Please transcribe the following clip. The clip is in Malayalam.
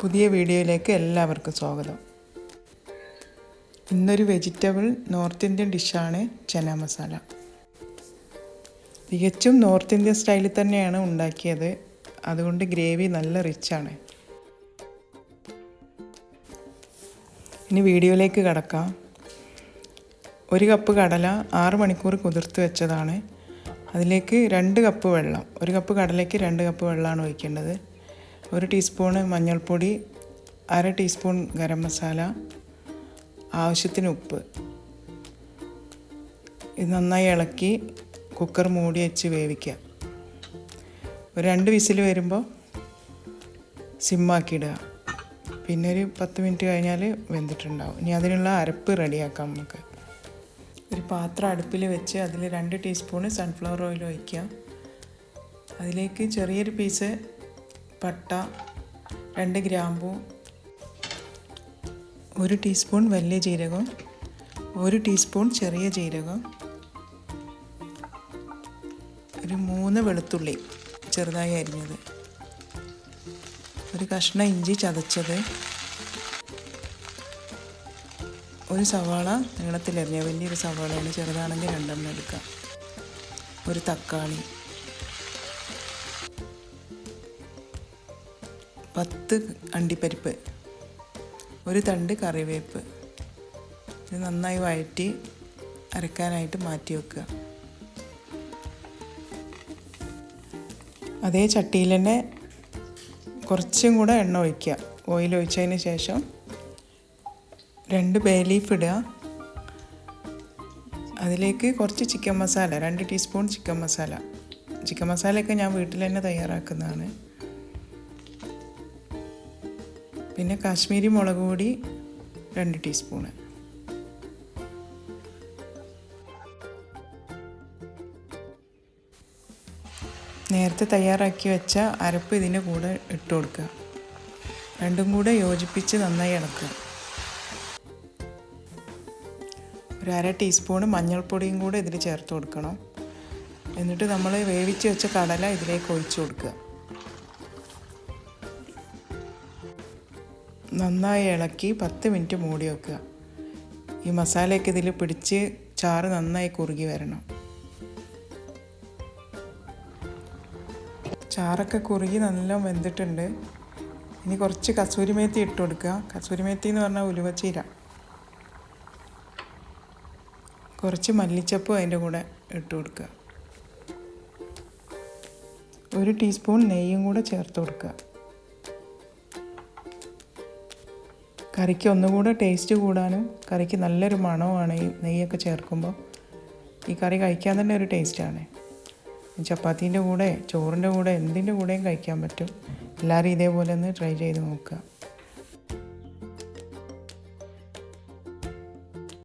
പുതിയ വീഡിയോയിലേക്ക് എല്ലാവർക്കും സ്വാഗതം. ഇന്നൊരു വെജിറ്റബിൾ നോർത്ത് ഇന്ത്യൻ ഡിഷാണ് ചന മസാല. തികച്ചും നോർത്ത് ഇന്ത്യൻ സ്റ്റൈലിൽ തന്നെയാണ് ഉണ്ടാക്കിയത്. അതുകൊണ്ട് ഗ്രേവി നല്ല റിച്ചാണ്. ഇനി വീഡിയോയിലേക്ക് കടക്കാം. 1 കപ്പ് കടല 6 മണിക്കൂർ കുതിർത്ത് വെച്ചതാണ്. അതിലേക്ക് 2 കപ്പ് വെള്ളം. 1 കപ്പ് കടലയ്ക്ക് 2 കപ്പ് വെള്ളമാണ് ഒഴിക്കേണ്ടത്. 1 ടീസ്പൂണ് മഞ്ഞൾപ്പൊടി, 1/2 ടീസ്പൂൺ ഗരം മസാല, ആവശ്യത്തിന് ഉപ്പ്. ഇത് നന്നായി ഇളക്കി കുക്കർ മൂടി വെച്ച് വേവിക്കുക. ഒരു 2 വിസിൽ വരുമ്പോൾ സിമ്മാക്കിയിടുക. പിന്നെ ഒരു 10 മിനിറ്റ് കഴിഞ്ഞാൽ വെന്തിട്ടുണ്ടാവും. ഇനി അതിനുള്ള അരപ്പ് റെഡിയാക്കാം. നമുക്ക് ഒരു പാത്രം അടുപ്പിൽ വെച്ച് അതിൽ 2 ടീസ്പൂണ് സൺഫ്ലവർ ഓയിൽ ഒഴിക്കുക. അതിലേക്ക് ചെറിയൊരു പീസ് പട്ട, 2 ഗ്രാമ്പൂ, 1 ടീസ്പൂൺ വലിയ ജീരകം, 1 ടീസ്പൂൺ ചെറിയ ജീരകം, ഒരു 3 വെളുത്തുള്ളി ചെറുതായി അരിഞ്ഞത്, ഒരു കഷ്ണം ഇഞ്ചി ചതച്ചത്, ഒരു സവാള നീളത്തിലരിഞ്ഞ വലിയൊരു സവാളയാണ്, ചെറുതാണെങ്കിൽ 2 എടുക്കാം, ഒരു തക്കാളി, 10 അണ്ടിപ്പരിപ്പ്, ഒരു തണ്ട് കറിവേപ്പ്. ഇത് നന്നായി വഴറ്റി അരക്കാനായിട്ട് മാറ്റി വെക്കുക. അതേ ചട്ടിയിൽ തന്നെ കുറച്ചും കൂടെ എണ്ണ ഒഴിക്കുക. ഓയിൽ ഒഴിച്ചതിന് ശേഷം 2 ബേ ലീഫ് ഇടുക. അതിലേക്ക് കുറച്ച് chicken masala, 2 teaspoon chicken masala. Chicken മസാലയൊക്കെ ഞാൻ വീട്ടിൽ തന്നെ തയ്യാറാക്കുന്നതാണ്. പിന്നെ കാശ്മീരി മുളക് പൊടി 2 ടീസ്പൂണ്. നേരത്തെ തയ്യാറാക്കി വെച്ച അരപ്പ് ഇതിൻ്റെ കൂടെ ഇട്ട് കൊടുക്കുക. രണ്ടും കൂടെ യോജിപ്പിച്ച് നന്നായി ഇളക്കുക. ഒരു 1/2 ടീസ്പൂണ് മഞ്ഞൾപ്പൊടിയും കൂടെ ഇതിൽ ചേർത്ത് കൊടുക്കണം. എന്നിട്ട് നമ്മൾ വേവിച്ച് വെച്ച കടല ഇതിലേക്ക് ഒഴിച്ചു കൊടുക്കുക. നന്നായി ഇളക്കി 10 മിനിറ്റ് മൂടി വെക്കുക. ഈ മസാലയൊക്കെ ഇതിൽ പിടിച്ച് ചാറ് നന്നായി കുറുകി വരണം. ചാറൊക്കെ കുറുകി നല്ല വെന്തിട്ടുണ്ട്. ഇനി കുറച്ച് കസൂരി മേത്തി ഇട്ട് കൊടുക്കുക. കസൂരി മേത്തി എന്ന് പറഞ്ഞാൽ ഉലുവച്ചീര. കുറച്ച് മല്ലിച്ചപ്പും അതിൻ്റെ കൂടെ ഇട്ട് കൊടുക്കുക. 1 ടീസ്പൂൺ നെയ്യും കൂടെ ചേർത്ത് കൊടുക്കുക. കറിക്ക് ഒന്നുകൂടെ ടേസ്റ്റ് കൂടാനും കറിക്ക് നല്ലൊരു മണവുമാണ് ഈ നെയ്യൊക്കെ ചേർക്കുമ്പോൾ. ഈ കറി കഴിക്കാൻ തന്നെ ഒരു ടേസ്റ്റാണ്. ചപ്പാത്തീൻ്റെ കൂടെ, ചോറിൻ്റെ കൂടെ, എന്തിൻ്റെ കൂടെയും കഴിക്കാൻ പറ്റും. എല്ലാവരും ഇതേപോലെ ഒന്ന് ട്രൈ ചെയ്ത് നോക്കുക.